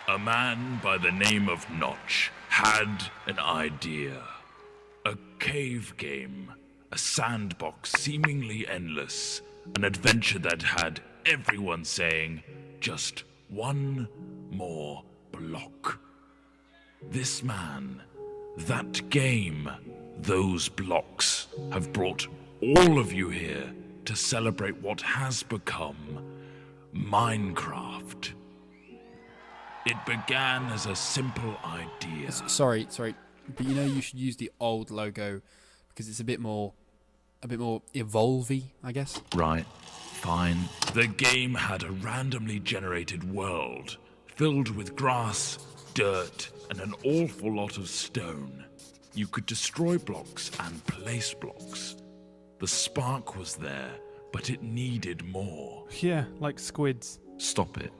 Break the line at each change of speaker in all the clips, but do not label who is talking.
A man by the name of Notch had an idea. A cave game, a sandbox seemingly endless, an adventure that had everyone saying, just one more block. This man, that game, those blocks have brought all of you here to celebrate what has become Minecraft. It began as a simple idea.
Sorry, but you know you should use the old logo because it's a bit more evolvey, I guess.
Right, fine. The game had a randomly generated world filled with grass, dirt, and an awful lot of stone. You could destroy blocks and place blocks. The spark was there, but it needed more.
Yeah, like squids.
Stop it.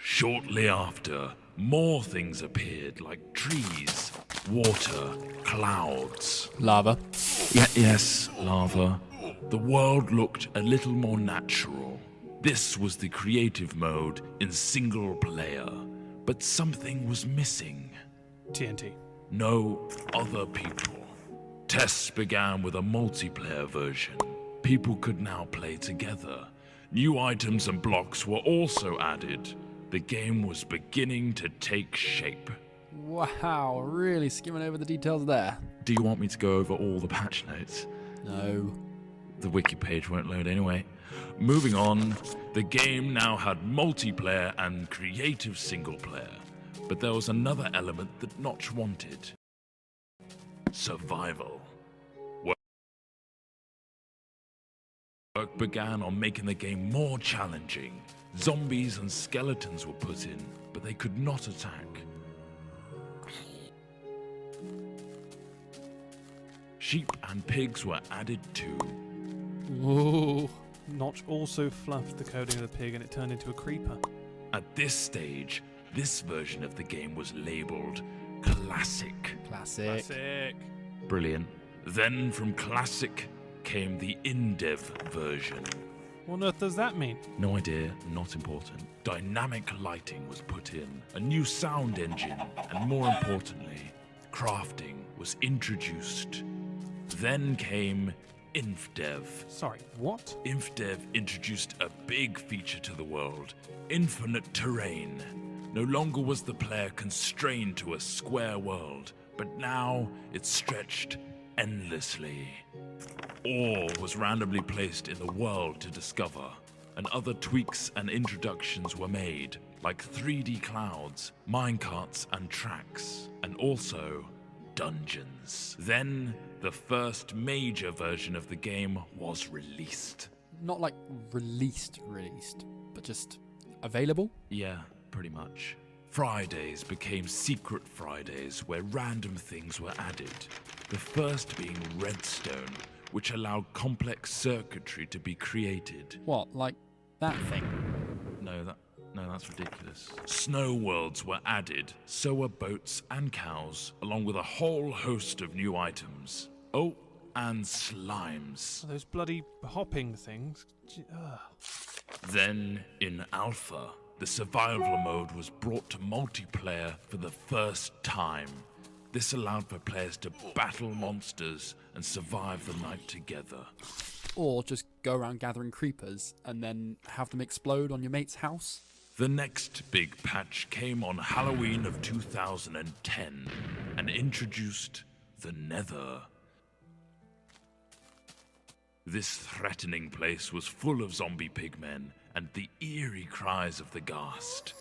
Shortly after, more things appeared, like trees, water, clouds.
Lava.
Yes, lava. The world looked a little more natural. This was the creative mode in single player, but something was missing.
TNT.
No other people. Tests began with a multiplayer version. People could now play together. New items and blocks were also added. The game was beginning to take shape.
Wow, really skimming over the details there.
Do you want me to go over all the patch notes?
No.
The wiki page won't load anyway. Moving on, the game now had multiplayer and creative single player. But there was another element that Notch wanted. Survival. Work began on making the game more challenging. Zombies and skeletons were put in, but they could not attack. Sheep and pigs were added too.
Whoa.
Notch also fluffed the coding of the pig and it turned into a creeper.
At this stage, this version of the game was labeled Classic.
Classic.
Brilliant. Then from Classic came the in-dev version.
What on earth does that mean?
No idea, not important. Dynamic lighting was put in, a new sound engine, and more importantly, crafting was introduced. Then came InfDev.
Sorry, what?
InfDev introduced a big feature to the world, infinite terrain. No longer was the player constrained to a square world, but now it stretched endlessly. Ore was randomly placed in the world to discover, and other tweaks and introductions were made, like 3D clouds, minecarts and tracks, and also dungeons. Then, the first major version of the game was released.
Not like released, but just available?
Yeah, pretty much. Fridays became Secret Fridays, where random things were added. The first being redstone, which allowed complex circuitry to be created.
What, like that thing?
No, that's ridiculous. Snow worlds were added, so were boats and cows, along with a whole host of new items. Oh, and slimes.
Those bloody hopping things. Ugh.
Then, in Alpha, the survival mode was brought to multiplayer for the first time. This allowed for players to battle monsters and survive the night together.
Or just go around gathering creepers and then have them explode on your mate's house?
The next big patch came on Halloween of 2010 and introduced the Nether. This threatening place was full of zombie pigmen and the eerie cries of the ghast.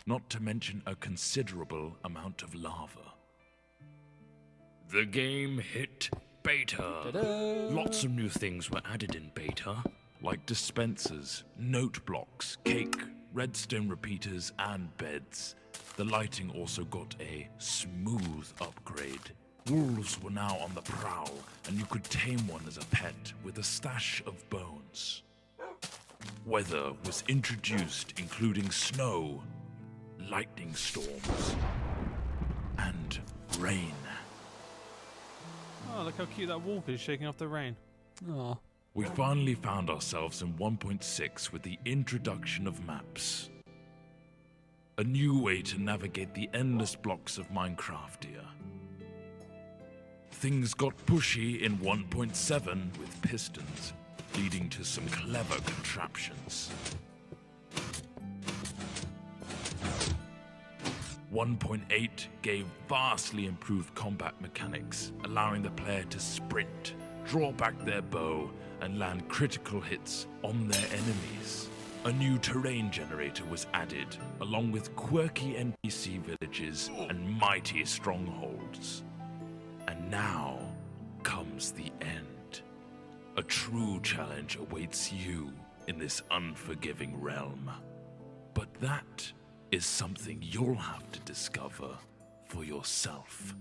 Not to mention a considerable amount of lava. The game hit beta.
Ta-da!
Lots of new things were added in beta, like dispensers, note blocks, cake, redstone repeaters, and beds. The lighting also got a smooth upgrade. Wolves were now on the prowl, and you could tame one as a pet with a stash of bones. Weather was introduced, including snow, lightning storms, and rain.
Oh, look how cute that wolf is shaking off the rain.
Aw.
We finally found ourselves in 1.6 with the introduction of maps. A new way to navigate the endless blocks of Minecraft here. Things got pushy in 1.7 with pistons, leading to some clever contraptions. 1.8 gave vastly improved combat mechanics, allowing the player to sprint, draw back their bow, and land critical hits on their enemies. A new terrain generator was added, along with quirky NPC villages and mighty strongholds. And now comes the end. A true challenge awaits you in this unforgiving realm. But that is something you'll have to discover for yourself.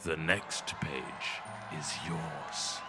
The next page is yours.